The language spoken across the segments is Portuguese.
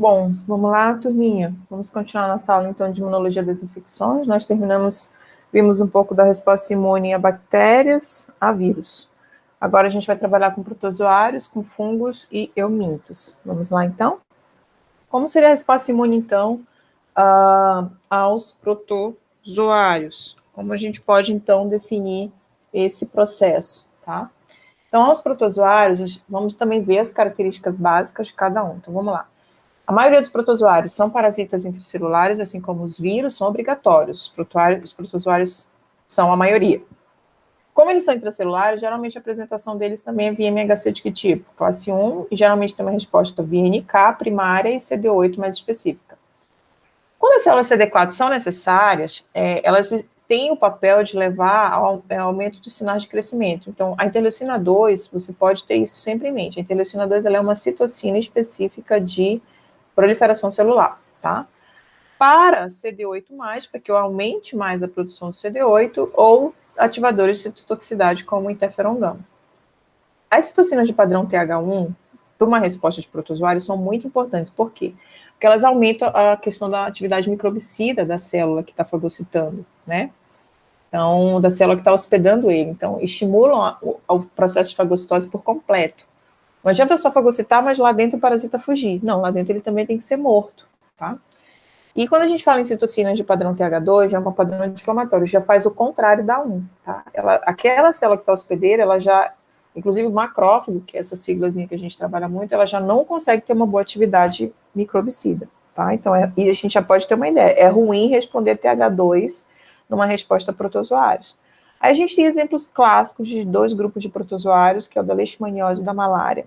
Bom, vamos lá, turminha. Vamos continuar nossa aula, então, de imunologia das infecções. Nós vimos um pouco da resposta imune a bactérias, a vírus. Agora a gente vai trabalhar com protozoários, com fungos e eumintos. Vamos lá, então? Como seria a resposta imune, então, aos protozoários? Como a gente pode, então, definir esse processo, tá? Então, aos protozoários, vamos também ver as características básicas de cada um. Então, vamos lá. A maioria dos protozoários são parasitas intracelulares, assim como os vírus são obrigatórios. Os protozoários são a maioria. Como eles são intracelulares, geralmente a apresentação deles também é via MHC de que tipo? Classe 1, e geralmente tem uma resposta via NK primária e CD8 mais específica. Quando as células CD4 são necessárias, elas têm o papel de levar ao aumento de sinais de crescimento. Então, a interleucina 2, você pode ter isso sempre em mente. A interleucina 2 ela é uma citocina específica de proliferação celular, tá? Para CD8+, para que eu aumente mais a produção de CD8, ou ativadores de citotoxicidade, como o interferon gama. As citocinas de padrão TH1, para uma resposta de protozoários, são muito importantes. Por quê? Porque elas aumentam a questão da atividade microbicida da célula que está fagocitando, né? Então, da célula que está hospedando ele. Então, estimulam o processo de fagocitose por completo. Não adianta só fagocitar, mas lá dentro o parasita fugir. Não, lá dentro ele também tem que ser morto, tá? E quando a gente fala em citocinas de padrão TH2, já é um padrão anti-inflamatório, já faz o contrário da 1, tá? Aquela célula que está hospedeira, ela já, inclusive o macrófago, que é essa siglazinha que a gente trabalha muito, ela já não consegue ter uma boa atividade microbicida, tá? Então, e a gente já pode ter uma ideia, é ruim responder TH2 numa resposta a protozoários. Aí a gente tem exemplos clássicos de dois grupos de protozoários, que é o da leishmaniose e da malária.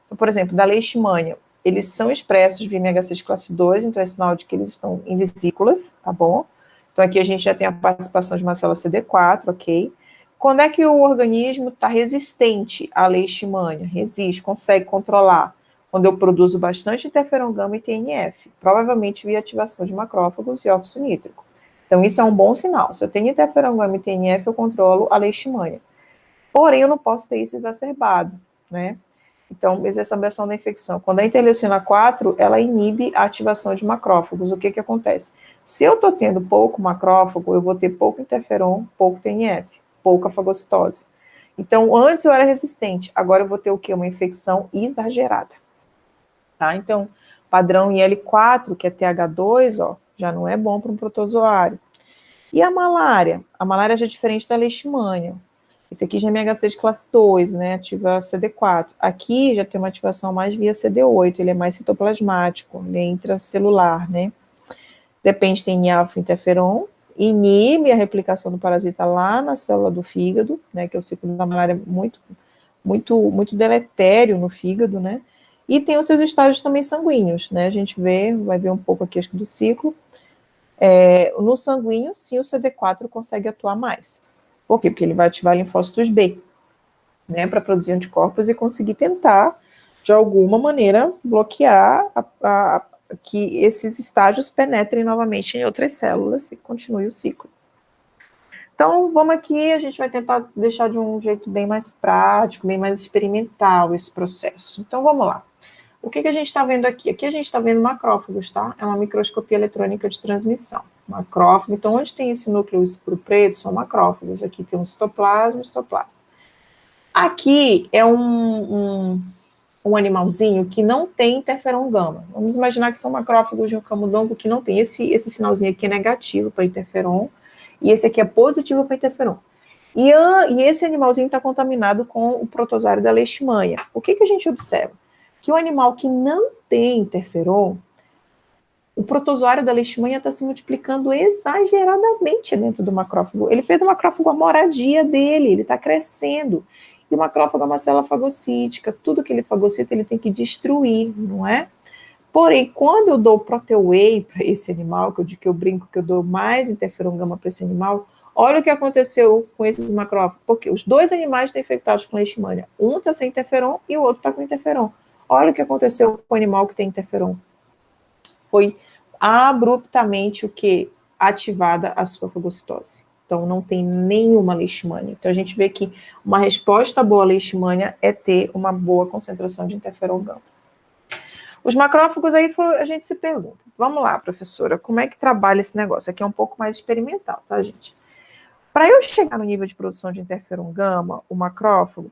Então, por exemplo, da leishmania, eles são expressos via MHC de classe 2, então é sinal de que eles estão em vesículas, tá bom? Então aqui a gente já tem a participação de uma célula CD4, ok? Quando é que o organismo está resistente à leishmania? Resiste, consegue controlar. Quando eu produzo bastante interferon gama e TNF, provavelmente via ativação de macrófagos e óxido nítrico. Então isso é um bom sinal. Se eu tenho interferon gama e TNF, eu controlo a leishmania. Porém, eu não posso ter isso exacerbado, né? Então, exacerbação da infecção. Quando a interleucina 4, ela inibe a ativação de macrófagos. O que acontece? Se eu estou tendo pouco macrófago, eu vou ter pouco interferon, pouco TNF, pouca fagocitose. Então, antes eu era resistente, agora eu vou ter o quê? Uma infecção exagerada. Tá? Então, padrão IL4, que é TH2, ó, já não é bom para um protozoário. E a malária? A malária já é diferente da leishmania. Esse aqui já é MHC de classe 2, né, ativa CD4. Aqui já tem uma ativação mais via CD8, ele é mais citoplasmático, ele é intracelular, né. Depende, tem alfa-interferon, inibe a replicação do parasita lá na célula do fígado, né, que é o ciclo da malária muito deletério no fígado, né, e tem os seus estágios também sanguíneos, né, a gente vai ver um pouco aqui, acho que do ciclo. No sanguíneo, sim, o CD4 consegue atuar mais. Por quê? Porque ele vai ativar linfócitos B, né, para produzir anticorpos e conseguir tentar, de alguma maneira, bloquear que esses estágios penetrem novamente em outras células e continue o ciclo. Então, vamos aqui, a gente vai tentar deixar de um jeito bem mais prático, bem mais experimental esse processo. Então, vamos lá. O que a gente está vendo aqui? Aqui a gente está vendo macrófagos, tá? É uma microscopia eletrônica de transmissão. Macrófago, então onde tem esse núcleo escuro preto são macrófagos. Aqui tem um citoplasma e um citoplasma. Aqui é um animalzinho que não tem interferon gama. Vamos imaginar que são macrófagos de um camundongo que não tem. Esse sinalzinho aqui é negativo para interferon, e esse aqui é positivo para interferon. E esse animalzinho está contaminado com o protozoário da leishmania. O que a gente observa? Que o animal que não tem interferon, o protozoário da leishmania está se multiplicando exageradamente dentro do macrófago. Ele fez do macrófago a moradia dele, ele está crescendo. E o macrófago é uma célula fagocítica, tudo que ele fagocita ele tem que destruir, não é? Porém, quando eu dou Proteoway para esse animal, que eu brinco que eu dou mais interferon gama para esse animal, olha o que aconteceu com esses macrófagos, porque os dois animais estão infectados com leishmania. Um está sem interferon e o outro está com interferon. Olha o que aconteceu com o animal que tem interferon. Foi abruptamente o que? Ativada a sua fagocitose. Então, não tem nenhuma leishmania. Então, a gente vê que uma resposta boa à leishmania é ter uma boa concentração de interferon gama. Os macrófagos aí a gente se pergunta. Vamos lá, professora, como é que trabalha esse negócio? Aqui é um pouco mais experimental, tá, gente? Para eu chegar no nível de produção de interferon gama, o macrófago,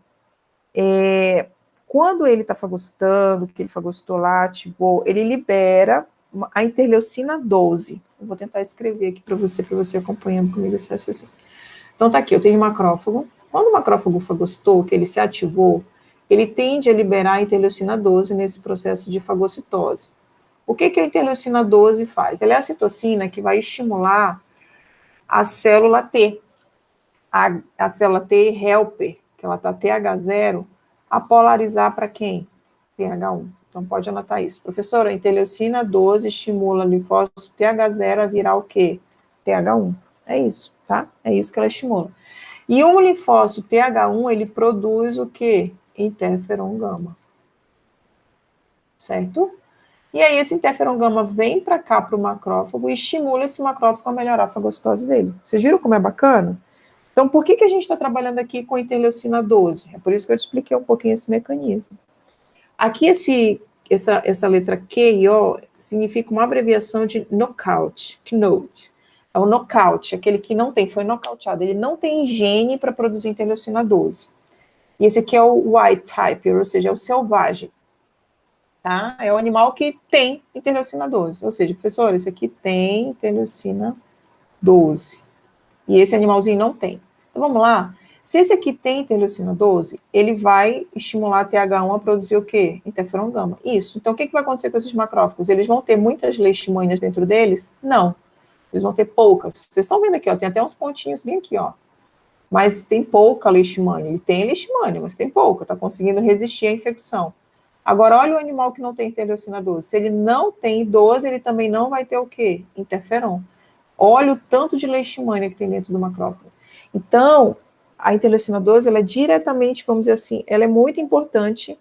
quando ele está fagocitando, que ele fagocitou lá, ativou, ele libera a interleucina 12. Eu vou tentar escrever aqui para você acompanhando comigo esse raciocínio. Então tá aqui, eu tenho um macrófago. Quando o macrófago fagocitou, que ele se ativou, ele tende a liberar a interleucina 12 nesse processo de fagocitose. O que a interleucina 12 faz? Ela é a citocina que vai estimular a célula T. A célula T helper, que ela está TH0, a polarizar para quem? TH1. Então, pode anotar isso. Professora, a interleucina 12 estimula o linfócito TH0 a virar o quê? TH1. É isso, tá? É isso que ela estimula. E o linfócito TH1, ele produz o quê? Interferon gama. Certo? E aí, esse interferon gama vem para cá, para o macrófago, e estimula esse macrófago a melhorar a fagocitose dele. Vocês viram como é bacana? Então, por que a gente está trabalhando aqui com interleucina 12? É por isso que eu te expliquei um pouquinho esse mecanismo. Aqui, essa letra Q e O significa uma abreviação de knockout, knot. É o knockout, aquele que não tem, foi nocauteado, ele não tem gene para produzir interleucina 12. E esse aqui é o wild type, ou seja, é o selvagem. Tá? É o animal que tem interleucina 12. Ou seja, professor, esse aqui tem interleucina 12. E esse animalzinho não tem. Então, vamos lá. Se esse aqui tem interleucina 12, ele vai estimular a TH1 a produzir o quê? Interferon gama. Isso. Então, o que vai acontecer com esses macrófagos? Eles vão ter muitas leishmanias dentro deles? Não. Eles vão ter poucas. Vocês estão vendo aqui, ó, tem até uns pontinhos bem aqui, ó. Mas tem pouca leishmania. Ele tem leishmania, mas tem pouca. Está conseguindo resistir à infecção. Agora, olha o animal que não tem interleucina 12. Se ele não tem 12, ele também não vai ter o quê? Interferon. Olha o tanto de leishmania que tem dentro do macrófago. Então, a interleucina 12, ela é diretamente, vamos dizer assim, ela é muito importante,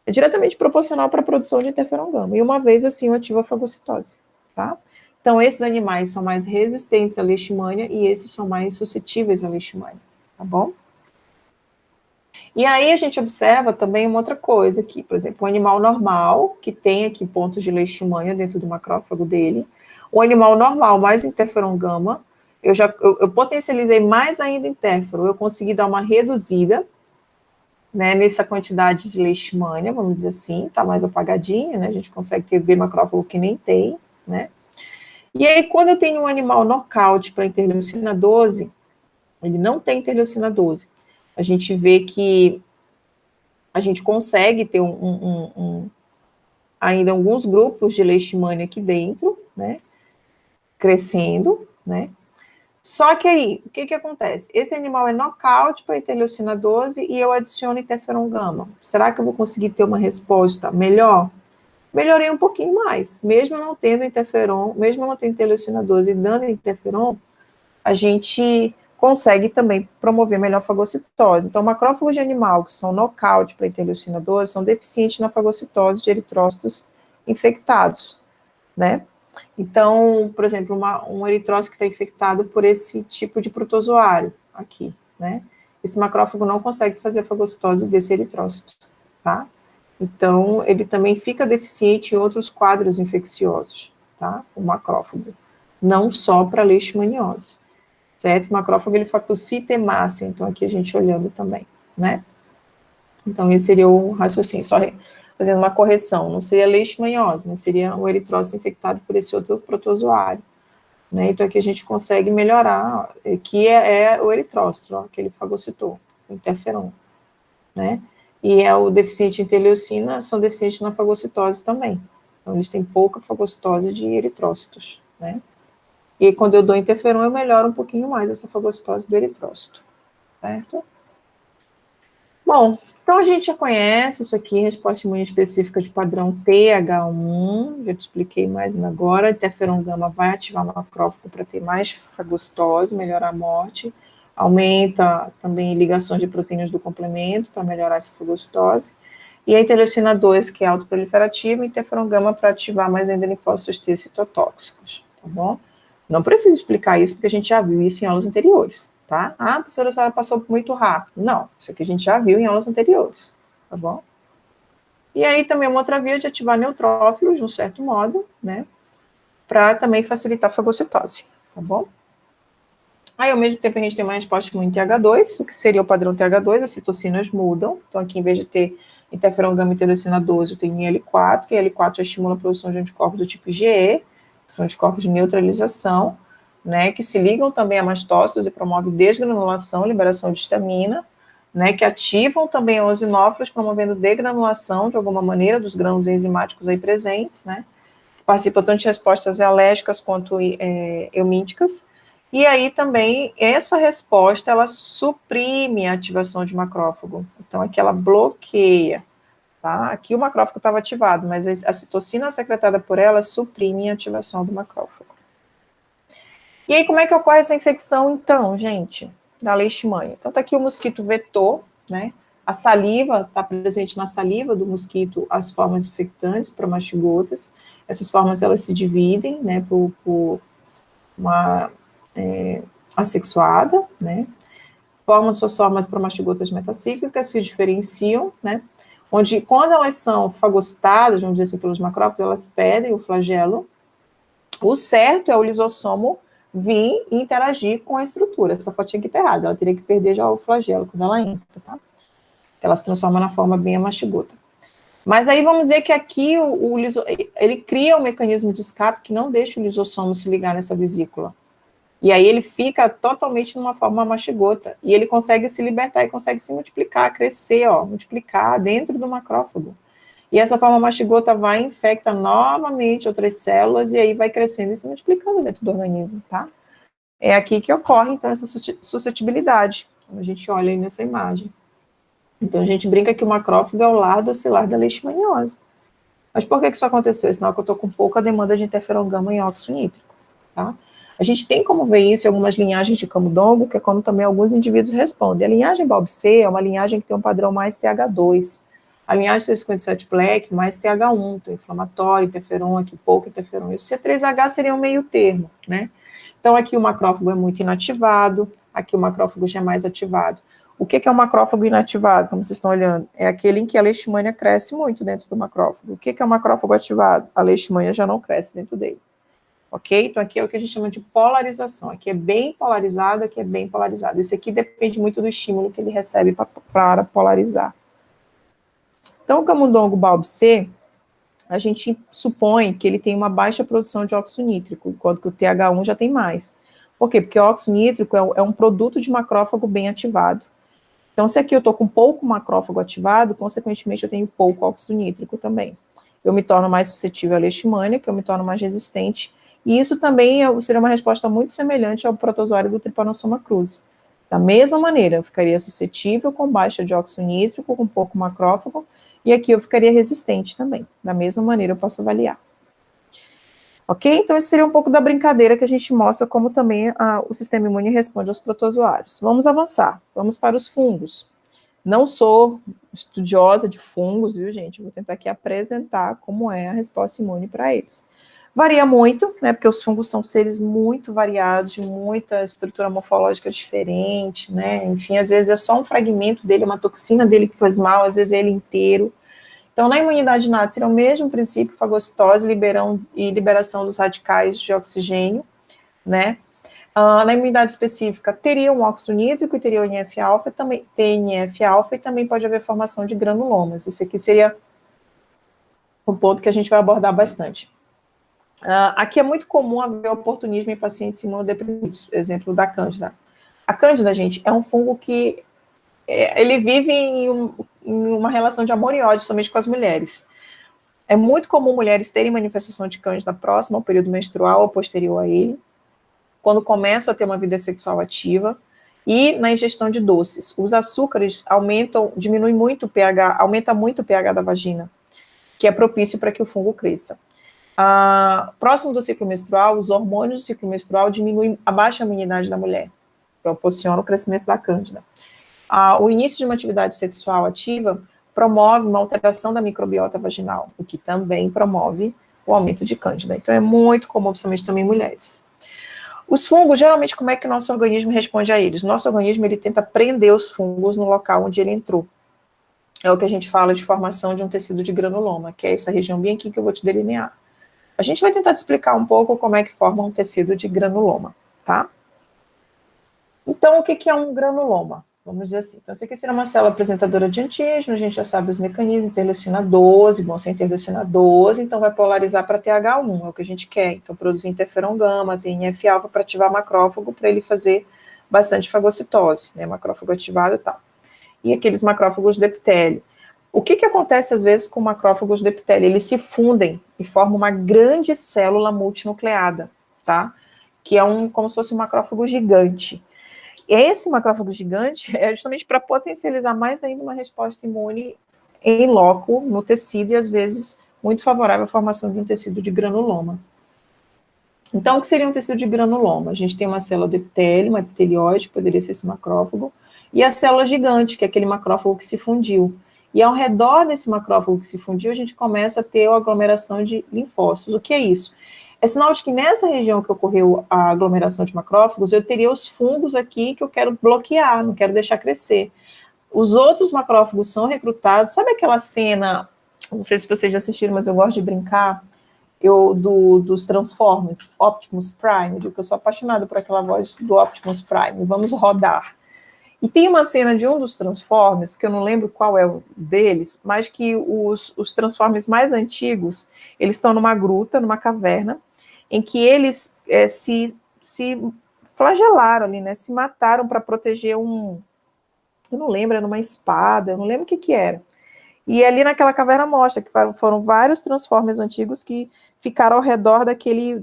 é diretamente proporcional para a produção de interferon gama. E uma vez assim, ativa a fagocitose, tá? Então, esses animais são mais resistentes à leishmania e esses são mais suscetíveis à leishmania, tá bom? E aí a gente observa também uma outra coisa aqui, por exemplo, um animal normal, que tem aqui pontos de leishmania dentro do macrófago dele, o animal normal mais interferon gama, eu potencializei mais ainda interferon, eu consegui dar uma reduzida, né, nessa quantidade de leishmania, vamos dizer assim, tá mais apagadinho, né, a gente consegue ver macrófago que nem tem, né. E aí, quando eu tenho um animal knockout para interleucina 12, ele não tem interleucina 12, a gente vê que a gente consegue ter ainda alguns grupos de leishmania aqui dentro, né, crescendo, né. Só que aí, o que acontece? Esse animal é knockout para interleucina 12 e eu adiciono interferon gama. Será que eu vou conseguir ter uma resposta melhor? Melhorei um pouquinho mais. Mesmo não tendo interferon, mesmo não tendo interleucina 12 e dando interferon, a gente consegue também promover melhor fagocitose. Então, macrófagos de animal que são knockout para interleucina 12 são deficientes na fagocitose de eritrócitos infectados, né? Então, por exemplo, um eritrócito que está infectado por esse tipo de protozoário aqui, né? Esse macrófago não consegue fazer a fagocitose desse eritrócito, tá? Então, ele também fica deficiente em outros quadros infecciosos, tá? O macrófago, não só para leishmaniose, certo? O macrófago, ele fagocita hemácia, então aqui a gente olhando também, né? Então, esse seria o raciocínio, só fazendo uma correção, não seria leishmaniose, mas seria o eritrócito infectado por esse outro protozoário, né? Então, aqui a gente consegue melhorar, que é o eritrócito, ó, que ele fagocitou, o interferon, né? E é o deficiente em interleucina, são deficientes na fagocitose também. Então, eles têm pouca fagocitose de eritrócitos, né? E quando eu dou interferon, eu melhoro um pouquinho mais essa fagocitose do eritrócito, certo? Bom, então a gente já conhece isso aqui, resposta imune específica de padrão TH1, já te expliquei mais agora, interferon gama vai ativar o macrófago para ter mais fagocitose, melhorar a morte, aumenta também ligações de proteínas do complemento para melhorar essa fagocitose, e a interleucina 2, que é autoproliferativa, e interferon gama para ativar mais ainda linfócitos T citotóxicos, tá bom? Não precisa explicar isso, porque a gente já viu isso em aulas anteriores, tá? Ah, a professora Sara passou muito rápido. Não, isso aqui a gente já viu em aulas anteriores, tá bom? E aí também uma outra via de ativar neutrófilos, de um certo modo, né, para também facilitar a fagocitose, tá bom? Aí, ao mesmo tempo, a gente tem uma resposta com TH2, o que seria o padrão TH2, as citocinas mudam. Então, aqui, em vez de ter interferon gama interleucina 12, eu tenho IL-4, e IL-4 já estimula a produção de anticorpos do tipo IgE, que são anticorpos de neutralização, né, que se ligam também a mastócitos e promovem desgranulação, liberação de histamina, né, que ativam também os eosinófilos, promovendo degranulação, de alguma maneira, dos grânulos enzimáticos aí presentes, né, que participam tanto de respostas alérgicas quanto eumínticas. E aí também, essa resposta, ela suprime a ativação de macrófago. Então, aqui ela bloqueia, tá? Aqui o macrófago estava ativado, mas a citocina secretada por ela suprime a ativação do macrófago. E aí, como é que ocorre essa infecção, então, gente, da leishmania? Então, tá aqui o mosquito vetor, né? A saliva, está presente na saliva do mosquito as formas infectantes, promastigotas. Essas formas, elas se dividem, né, por uma assexuada, né, formam suas formas promastigotas metacíclicas, que diferenciam, né, onde, quando elas são fagocitadas, vamos dizer assim, pelos macrófagos, elas pedem o flagelo. O certo é o lisossomo vir e interagir com a estrutura. Essa fotinha aqui tá errada, ela teria que perder já o flagelo quando ela entra, tá? Ela se transforma na forma bem amastigota. Mas aí vamos dizer que aqui ele cria um mecanismo de escape que não deixa o lisossomo se ligar nessa vesícula. E aí ele fica totalmente numa forma mastigota. E ele consegue se libertar e consegue se multiplicar, crescer, ó, multiplicar dentro do macrófago. E essa forma mastigota vai e infecta novamente outras células e aí vai crescendo e se multiplicando dentro do organismo, tá? É aqui que ocorre, então, essa suscetibilidade, como a gente olha aí nessa imagem. Então, a gente brinca que o macrófago é o lar docilar da leishmaniose. Mas por que isso aconteceu? É sinal que eu estou com pouca demanda de interferon gama em óxido nítrico, tá? A gente tem como ver isso em algumas linhagens de camundongo, que é como também alguns indivíduos respondem. A linhagem BALB-C é uma linhagem que tem um padrão mais TH2. A linhagem 657 Black, mais TH1, tem inflamatório, interferon, aqui pouco interferon. E o C3H seria um meio termo, né? Então, aqui o macrófago é muito inativado, aqui o macrófago já é mais ativado. O que é um macrófago inativado, como vocês estão olhando? É aquele em que a leishmania cresce muito dentro do macrófago. O que é um macrófago ativado? A leishmania já não cresce dentro dele. Ok? Então, aqui é o que a gente chama de polarização. Aqui é bem polarizado, aqui é bem polarizado. Isso aqui depende muito do estímulo que ele recebe para polarizar. Então, o camundongo BALB-C, a gente supõe que ele tem uma baixa produção de óxido nítrico, enquanto que o TH1 já tem mais. Por quê? Porque o óxido nítrico é um produto de macrófago bem ativado. Então, se aqui eu estou com pouco macrófago ativado, consequentemente eu tenho pouco óxido nítrico também. Eu me torno mais suscetível à leishmania, que eu me torno mais resistente. E isso também seria uma resposta muito semelhante ao protozoário do Trypanosoma cruzi. Da mesma maneira, eu ficaria suscetível com baixa de óxido nítrico, com pouco macrófago, e aqui eu ficaria resistente também. Da mesma maneira eu posso avaliar. Ok? Então, esse seria um pouco da brincadeira que a gente mostra como também o sistema imune responde aos protozoários. Vamos avançar. Vamos para os fungos. Não sou estudiosa de fungos, viu, gente? Vou tentar aqui apresentar como é a resposta imune para eles. Varia muito, né, porque os fungos são seres muito variados, de muita estrutura morfológica diferente, né, enfim, às vezes é só um fragmento dele, uma toxina dele que faz mal, às vezes é ele inteiro. Então, na imunidade inata, seria o mesmo princípio, fagocitose e liberação dos radicais de oxigênio, né. Na imunidade específica, teria um óxido nítrico e teria o TNF-alfa, também TNF-alfa, e também pode haver formação de granulomas. Isso aqui seria um ponto que a gente vai abordar bastante. Aqui é muito comum haver oportunismo em pacientes imunodeprimidos, exemplo da Cândida. A Cândida, gente, é um fungo que ele vive em uma relação de amor e ódio somente com as mulheres. É muito comum mulheres terem manifestação de Cândida próxima ao período menstrual ou posterior a ele, quando começam a ter uma vida sexual ativa, e na ingestão de doces. Os açúcares diminuem muito o pH, aumenta muito o pH da vagina, que é propício para que o fungo cresça. Próximo do ciclo menstrual, os hormônios do ciclo menstrual diminuem a baixa imunidade da mulher, proporciona o crescimento da cândida. O início de uma atividade sexual ativa promove uma alteração da microbiota vaginal, o que também promove o aumento de cândida. Então, é muito comum, principalmente também em mulheres. Os fungos, geralmente, como é que o nosso organismo responde a eles? O nosso organismo, ele tenta prender os fungos no local onde ele entrou. é o que a gente fala de formação de um tecido de granuloma, que é essa região bem aqui que eu vou te delinear. A gente vai tentar te explicar um pouco como é que forma um tecido de granuloma, tá? Então, o que é um granuloma? Vamos dizer assim. Então, isso aqui seria uma célula apresentadora de antígeno, a gente já sabe os mecanismos, interleucina 12, bom, se é interleucina 12, então vai polarizar para TH1, é o que a gente quer. Então, produzir interferon gama, TNF-alfa para ativar macrófago, para ele fazer bastante fagocitose, né, macrófago ativado e tal. E aqueles macrófagos do epitélio. O que acontece às vezes com macrófagos do epitélio? Eles se fundem e formam uma grande célula multinucleada, tá? Que é como se fosse um macrófago gigante. Esse macrófago gigante é justamente para potencializar mais ainda uma resposta imune em loco, no tecido, e às vezes muito favorável à formação de um tecido de granuloma. Então, o que seria um tecido de granuloma? A gente tem uma célula do epitélio, uma epitelióide, poderia ser esse macrófago, e a célula gigante, que é aquele macrófago que se fundiu. E ao redor desse macrófago que se fundiu, a gente começa a ter a aglomeração de linfócitos. O que é isso? É sinal de que nessa região que ocorreu a aglomeração de macrófagos, eu teria os fungos aqui que eu quero bloquear, não quero deixar crescer. Os outros macrófagos são recrutados. Sabe aquela cena, não sei se vocês já assistiram, mas eu gosto de brincar, dos Transformers, Optimus Prime, eu digo que eu sou apaixonada por aquela voz do Optimus Prime, vamos rodar. E tem uma cena de um dos Transformers, que eu não lembro qual é o deles, mas que os Transformers mais antigos, eles estão numa gruta, numa caverna, em que eles se flagelaram ali, né, se mataram para proteger eu não lembro, era uma espada, eu não lembro o que era. E ali naquela caverna mostra que foram vários Transformers antigos que ficaram ao redor daquele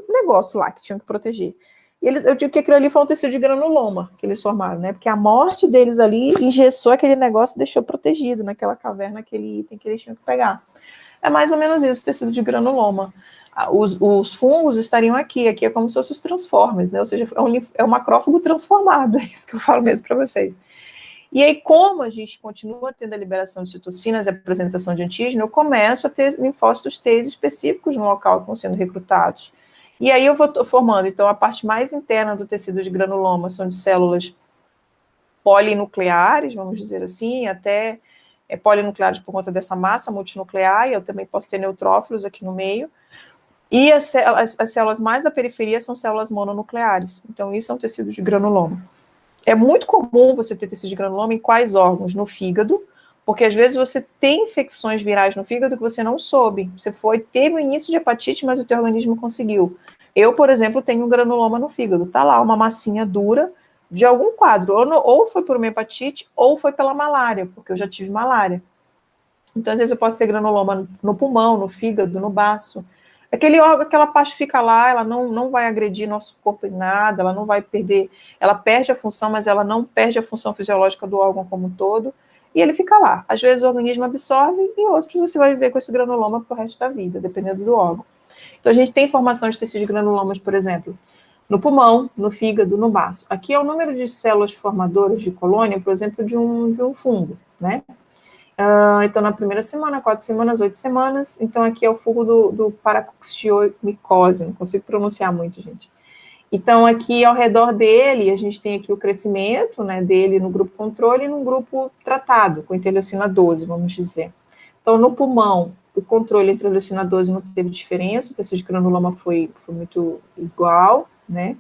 negócio lá que tinham que proteger. E eu digo que aquilo ali foi um tecido de granuloma que eles formaram, né? Porque a morte deles ali engessou aquele negócio e deixou protegido naquela caverna aquele item que eles tinham que pegar. É mais ou menos isso, tecido de granuloma. Os fungos estariam aqui é como se fossem os Transformers, né? Ou seja, é um macrófago transformado, é isso que eu falo mesmo para vocês. E aí, como a gente continua tendo a liberação de citocinas e a apresentação de antígeno, eu começo a ter linfócitos T específicos no local que estão sendo recrutados. E aí eu vou formando, então, a parte mais interna do tecido de granuloma são de células polinucleares, vamos dizer assim, até polinucleares por conta dessa massa multinuclear, e eu também posso ter neutrófilos aqui no meio. E as células mais da periferia são células mononucleares. Então, isso é um tecido de granuloma. É muito comum você ter tecido de granuloma em quais órgãos? No fígado, porque às vezes você tem infecções virais no fígado que você não soube. Você teve o início de hepatite, mas o teu organismo conseguiu. Eu, por exemplo, tenho um granuloma no fígado. Tá lá, uma massinha dura de algum quadro. Ou foi por uma hepatite, ou foi pela malária, porque eu já tive malária. Então, às vezes eu posso ter granuloma no pulmão, no fígado, no baço. Aquele órgão, aquela parte fica lá, ela não vai agredir nosso corpo em nada, ela não vai perder, ela perde a função, mas ela não perde a função fisiológica do órgão como um todo, e ele fica lá. Às vezes o organismo absorve, e outros você vai viver com esse granuloma pro resto da vida, dependendo do órgão. Então, a gente tem formação de tecidos de granulomas, por exemplo, no pulmão, no fígado, no baço. Aqui é o número de células formadoras de colônia, por exemplo, de um fungo, né? Então, na primeira semana, 4 semanas, 8 semanas. Então, aqui é o fungo do Paracoxiomicose, não consigo pronunciar muito, gente. Então, aqui ao redor dele, a gente tem aqui o crescimento, né, dele no grupo controle e no grupo tratado, com interleucina 12, vamos dizer. Então, no pulmão, o controle entre interleucina 12 não teve diferença, o tecido de granuloma foi muito igual, né?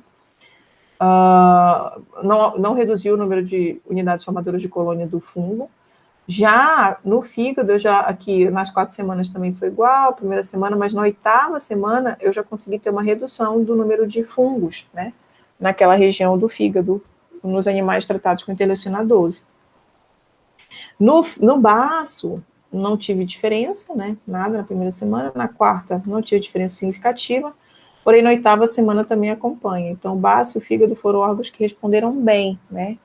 Não reduziu o número de unidades formadoras de colônia do fungo. Já no fígado, aqui nas 4 semanas também foi igual, primeira semana, mas na 8ª semana eu já consegui ter uma redução do número de fungos, né, naquela região do fígado, nos animais tratados com interleucina 12. No baço, não tive diferença, né, nada na primeira semana, na 4ª não tive diferença significativa, porém na 8ª semana também acompanha. Então, o baço e o fígado foram órgãos que responderam bem, né,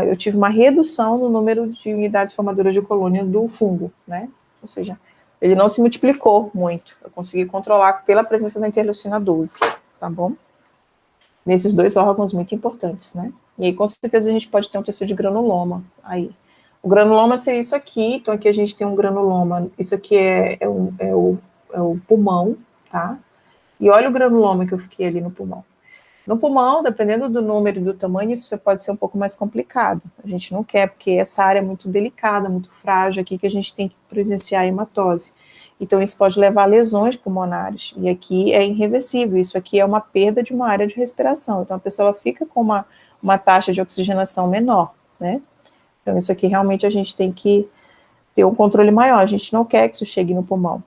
eu tive uma redução no número de unidades formadoras de colônia do fungo, né? Ou seja, ele não se multiplicou muito. Eu consegui controlar pela presença da interleucina 12, tá bom? Nesses 2 órgãos muito importantes, né? E aí, com certeza, a gente pode ter um tecido de granuloma aí. O granuloma seria isso aqui, então aqui a gente tem um granuloma, isso aqui é o pulmão, tá? E olha o granuloma que eu fiquei ali no pulmão. No pulmão, dependendo do número e do tamanho, isso pode ser um pouco mais complicado. A gente não quer, porque essa área é muito delicada, muito frágil aqui, que a gente tem que presenciar a hematose. Então, isso pode levar a lesões pulmonares. E aqui é irreversível. Isso aqui é uma perda de uma área de respiração. Então, a pessoa fica com uma taxa de oxigenação menor, né? Então, isso aqui realmente a gente tem que ter um controle maior. A gente não quer que isso chegue no pulmão.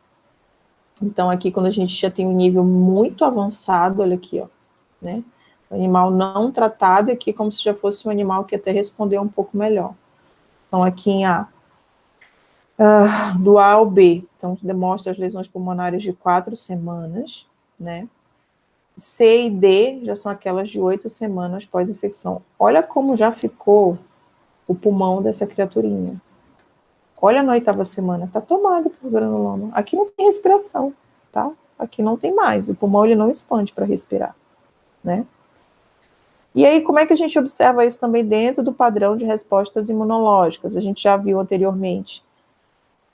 Então, aqui, quando a gente já tem um nível muito avançado, olha aqui, ó, né? O animal não tratado, aqui como se já fosse um animal que até respondeu um pouco melhor. Então, aqui em A, do A ao B, então, demonstra as lesões pulmonares de 4 semanas, né? C e D já são aquelas de 8 semanas pós-infecção. Olha como já ficou o pulmão dessa criaturinha. Olha na 8ª semana, tá tomado por granuloma. Aqui não tem respiração, tá? Aqui não tem mais. O pulmão ele não expande para respirar, né? E aí, como é que a gente observa isso também dentro do padrão de respostas imunológicas? A gente já viu anteriormente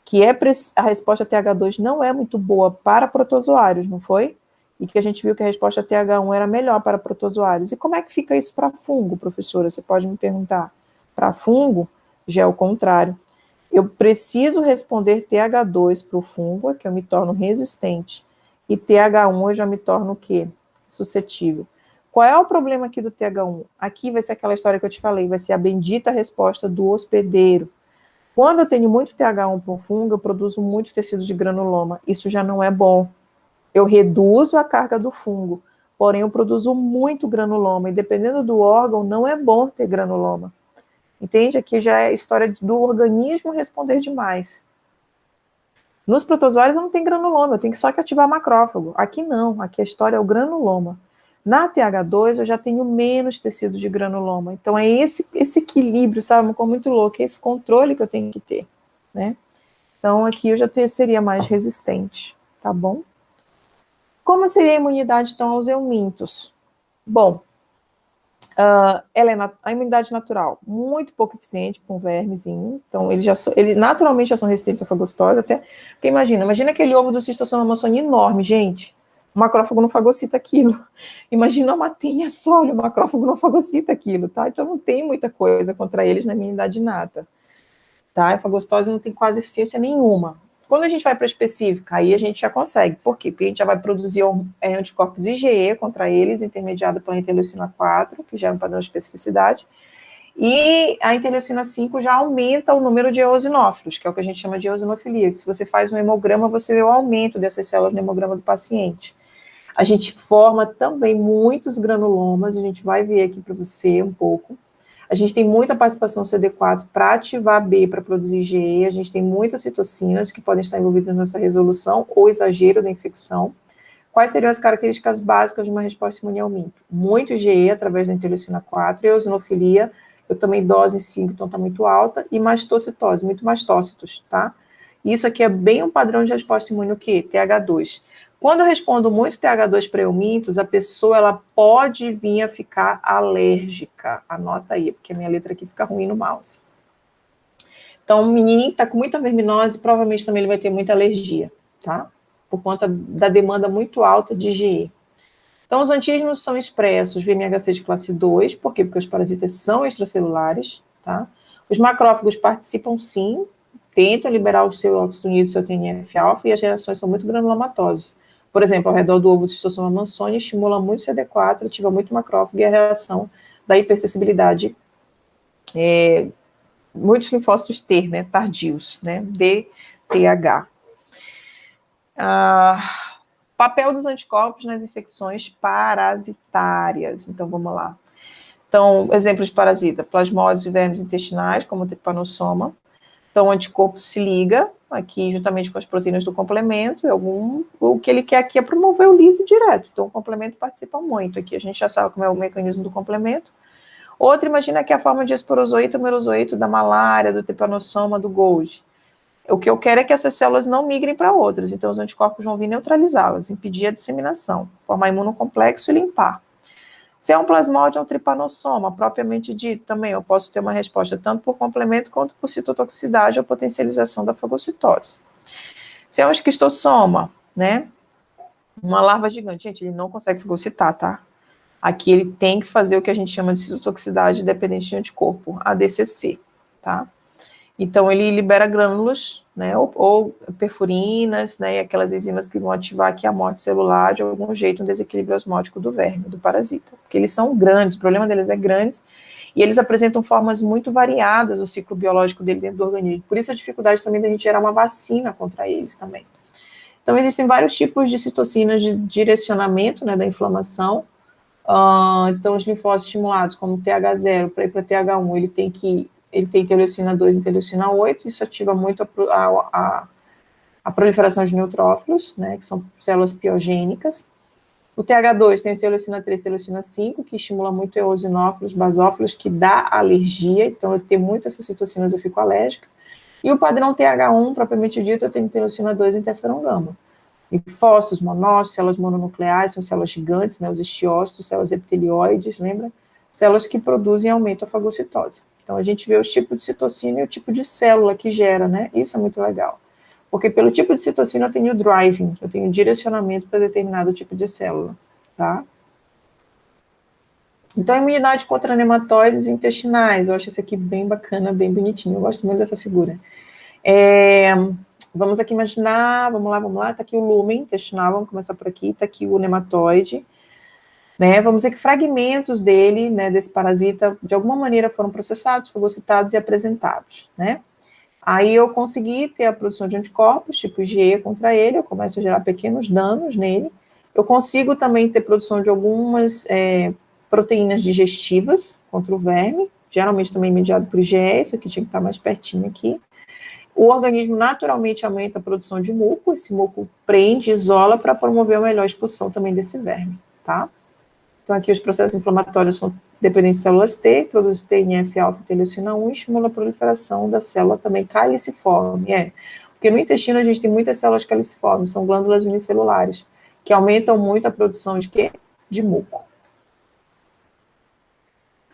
que a resposta TH2 não é muito boa para protozoários, não foi? E que a gente viu que a resposta TH1 era melhor para protozoários. E como é que fica isso para fungo, professora? Você pode me perguntar. Para fungo, já é o contrário. Eu preciso responder TH2 para o fungo, que eu me torno resistente. E TH1 eu já me torno o quê? Suscetível. Qual é o problema aqui do TH1? Aqui vai ser aquela história que eu te falei, vai ser a bendita resposta do hospedeiro. Quando eu tenho muito TH1 para um fungo, eu produzo muito tecido de granuloma. Isso já não é bom. Eu reduzo a carga do fungo, porém eu produzo muito granuloma, e dependendo do órgão, não é bom ter granuloma. Entende? Aqui já é a história do organismo responder demais. Nos protozoários não tem granuloma, eu tenho só que ativar macrófago. Aqui não, aqui a história é o granuloma. Na TH2 eu já tenho menos tecido de granuloma. Então é esse equilíbrio, sabe, uma coisa muito louca, esse controle que eu tenho que ter, né? Então aqui eu já seria mais resistente, tá bom? Como seria a imunidade, então, aos eumintos? Bom, a imunidade natural, muito pouco eficiente para um vermezinho, então ele naturalmente já são resistentes à fagocitose, até, porque imagina aquele ovo do Schistosoma mansoni enorme, gente, o macrófago não fagocita aquilo, imagina uma matinha só, o macrófago não fagocita aquilo, tá? Então não tem muita coisa contra eles na imunidade inata, tá? A fagocitose não tem quase eficiência nenhuma. Quando a gente vai para a específica, aí a gente já consegue. Por quê? Porque a gente já vai produzir anticorpos IgE contra eles, intermediado pela interleucina 4, que gera um padrão de especificidade, e a interleucina 5 já aumenta o número de eosinófilos, que é o que a gente chama de eosinofilia, que se você faz um hemograma, você vê o aumento dessas células no hemograma do paciente. A gente forma também muitos granulomas, a gente vai ver aqui para você um pouco. A gente tem muita participação CD4 para ativar B, para produzir IgE, a gente tem muitas citocinas que podem estar envolvidas nessa resolução ou exagero da infecção. Quais seriam as características básicas de uma resposta imune ao minto? Muito IgE através da interleucina 4, eosinofilia, eu também dose 5, então está muito alta, e mastocitose, muito mastócitos, tá? Isso aqui é bem um padrão de resposta imune o quê? TH2. Quando eu respondo muito TH2 para eumintos, a pessoa ela pode vir a ficar alérgica. Anota aí, porque a minha letra aqui fica ruim no mouse. Então, o menininho que está com muita verminose, provavelmente também ele vai ter muita alergia, tá? Por conta da demanda muito alta de IgE. Então, os antígenos são expressos via MHC de classe 2, por quê? Porque os parasitas são extracelulares, tá? Os macrófagos participam sim, tentam liberar o seu óxido unido, o seu TNF-alfa, e as reações são muito granulomatosas. Por exemplo, ao redor do ovo de Schistosoma mansoni, estimula muito CD4, ativa muito macrófago, e a reação da hipersensibilidade, muitos linfócitos T, né, tardios, né, DTH. Papel dos anticorpos nas infecções parasitárias. Então, vamos lá. Então, exemplos de parasita, plasmódios e vermes intestinais, como o trypanosoma. Então, o anticorpo se liga aqui juntamente com as proteínas do complemento, o que ele quer aqui é promover o lyse direto, então o complemento participa muito aqui, a gente já sabe como é o mecanismo do complemento. Outro, imagina que é a forma de esporozoito, merozoito da malária, do trypanosoma, do Golgi. O que eu quero é que essas células não migrem para outras, então os anticorpos vão vir neutralizá-las, impedir a disseminação, formar imunocomplexo e limpar. Se é um plasmódio ou um trypanosoma, propriamente dito, também eu posso ter uma resposta tanto por complemento quanto por citotoxicidade ou potencialização da fagocitose. Se é um esquistossoma, né, uma larva gigante, gente, ele não consegue fagocitar, tá? Aqui ele tem que fazer o que a gente chama de citotoxicidade dependente de anticorpo, ADCC, tá? Então, ele libera glândulas, né, ou perfurinas, né, e aquelas enzimas que vão ativar aqui a morte celular, de algum jeito, um desequilíbrio osmótico do verme, do parasita. Porque eles são grandes, o problema deles é grandes, e eles apresentam formas muito variadas, o ciclo biológico dele dentro do organismo. Por isso a dificuldade também da gente gerar uma vacina contra eles também. Então, existem vários tipos de citocinas de direcionamento, né, da inflamação. Então, os linfócitos estimulados, como o TH0, para ir para TH1, ele tem interleucina 2 e interleucina 8, isso ativa muito a proliferação de neutrófilos, né, que são células piogênicas. O TH2 tem interleucina 3 e interleucina 5, que estimula muito eosinófilos, basófilos, que dá alergia, então eu tenho muitas essas citocinas, eu fico alérgica. E o padrão TH1, propriamente dito, eu tenho interleucina 2 e interferon gama. Linfócitos, monócitos, células mononucleares, são células gigantes, né, os estiócitos, células epitelioides, lembra? Células que produzem e aumentam a fagocitose. Então, a gente vê o tipo de citocina e o tipo de célula que gera, né? Isso é muito legal. Porque pelo tipo de citocina eu tenho driving, eu tenho direcionamento para determinado tipo de célula, tá? Então, a imunidade contra nematóides intestinais, eu acho esse aqui bem bacana, bem bonitinho, eu gosto muito dessa figura. Vamos aqui imaginar, vamos lá, tá aqui o lúmen intestinal, vamos começar por aqui, tá aqui o nematóide, né, vamos dizer que fragmentos dele, né, desse parasita, de alguma maneira foram processados, fagocitados e apresentados, né. Aí eu consegui ter a produção de anticorpos, tipo IgE contra ele, eu começo a gerar pequenos danos nele, eu consigo também ter produção de algumas proteínas digestivas contra o verme, geralmente também mediado por IgE, isso aqui tinha que estar mais pertinho aqui. O organismo naturalmente aumenta a produção de muco, esse muco prende, isola para promover a melhor expulsão também desse verme, tá? Então aqui os processos inflamatórios são dependentes de células T, produz TNF-alfa e interleucina 1 e estimula a proliferação da célula também caliciforme, porque no intestino a gente tem muitas células caliciformes, são glândulas unicelulares, que aumentam muito a produção de quê? De muco.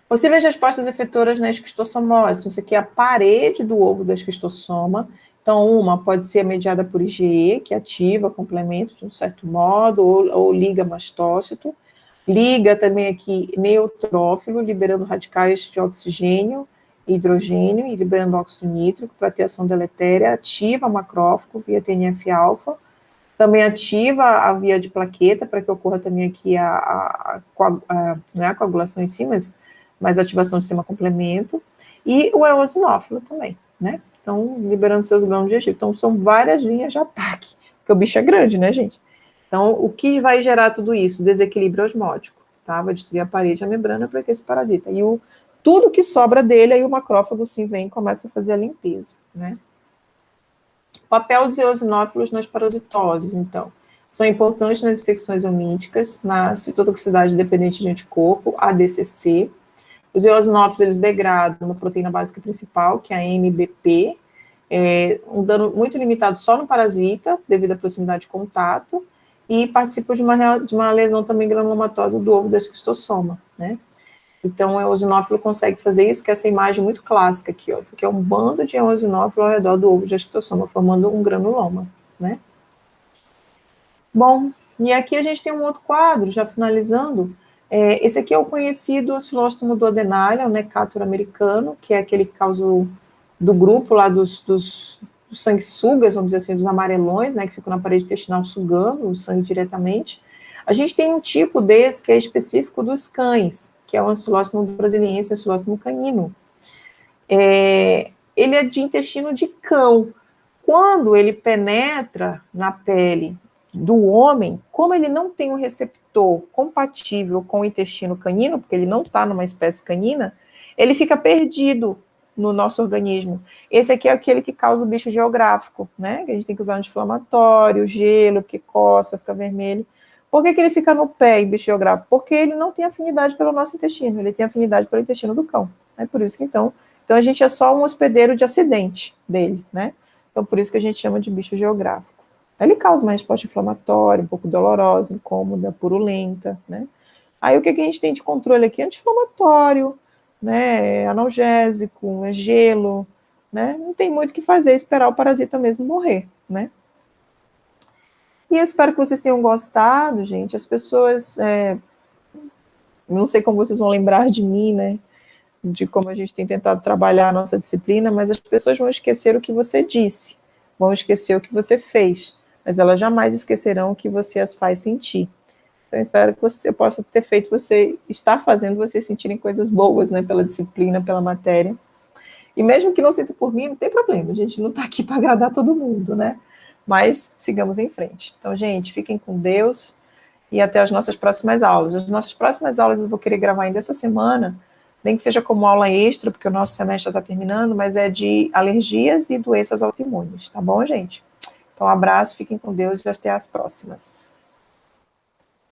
Possíveis respostas efetoras na esquistossomose. Então, isso aqui é a parede do ovo da esquistossoma. Então, uma pode ser mediada por IgE, que ativa complemento de um certo modo, ou liga mastócito. Liga também aqui neutrófilo, liberando radicais de oxigênio e hidrogênio, e liberando óxido nítrico para ter ação deletéria. Ativa macrófago via TNF-alfa. Também ativa a via de plaqueta, para que ocorra também aqui não é a coagulação em si, mas ativação do sistema complemento, e o eosinófilo também, né? Então, liberando seus grãos digestivos. Então, são várias linhas de ataque, porque o bicho é grande, né, gente? Então, o que vai gerar tudo isso? Desequilíbrio osmótico, tá? Vai destruir a parede e a membrana para que esse parasita. E tudo que sobra dele, aí o macrófago sim vem e começa a fazer a limpeza, né? O papel dos eosinófilos nas parasitoses, então, são importantes nas infecções helmínticas, na citotoxicidade dependente de anticorpo, ADCC. Os eosinófilos, eles degradam uma proteína básica principal, que é a MBP, um dano muito limitado só no parasita, devido à proximidade de contato, e participam de uma lesão também granulomatosa do ovo da esquistossoma, né? Então, o eosinófilo consegue fazer isso, que é essa imagem muito clássica aqui, ó. Isso aqui é um bando de eosinófilo ao redor do ovo de esquistossoma, formando um granuloma, né? Bom, e aqui a gente tem um outro quadro, já finalizando. Esse aqui é o conhecido Ancylostomum duodenale, o Necator americano, que é aquele que causa do grupo lá dos sanguessugas, vamos dizer assim, dos amarelões, né, que ficam na parede intestinal sugando o sangue diretamente. A gente tem um tipo desse que é específico dos cães, que é o Ancylostomum brasiliense, Ancylostomum canino. Ele é de intestino de cão. Quando ele penetra na pele do homem, como ele não tem um receptor compatível com o intestino canino, porque ele não está numa espécie canina, ele fica perdido no nosso organismo. Esse aqui é aquele que causa o bicho geográfico, né? Que a gente tem que usar anti-inflamatório, gelo, que coça, fica vermelho. Por que ele fica no pé em bicho geográfico? Porque ele não tem afinidade pelo nosso intestino, ele tem afinidade pelo intestino do cão. É por isso que, então a gente é só um hospedeiro de acidente dele, né? Então, por isso que a gente chama de bicho geográfico. Ele causa uma resposta inflamatória, um pouco dolorosa, incômoda, purulenta, né? Aí, o que a gente tem de controle aqui? Anti-inflamatório, né? Analgésico, gelo, né? Não tem muito o que fazer, esperar o parasita mesmo morrer, né? E eu espero que vocês tenham gostado, gente. As pessoas Não sei como vocês vão lembrar de mim, né? De como a gente tem tentado trabalhar a nossa disciplina, mas as pessoas vão esquecer o que você disse, vão esquecer o que você fez, mas elas jamais esquecerão o que você as faz sentir. Então, espero que você possa ter feito você, estar fazendo vocês sentirem coisas boas, né, pela disciplina, pela matéria. E mesmo que não sinta por mim, não tem problema, a gente não está aqui para agradar todo mundo, né? Mas sigamos em frente. Então, gente, fiquem com Deus e até as nossas próximas aulas. As nossas próximas aulas eu vou querer gravar ainda essa semana, nem que seja como aula extra, porque o nosso semestre está terminando, mas é de alergias e doenças autoimunes, tá bom, gente? Então, um abraço, fiquem com Deus e até as próximas.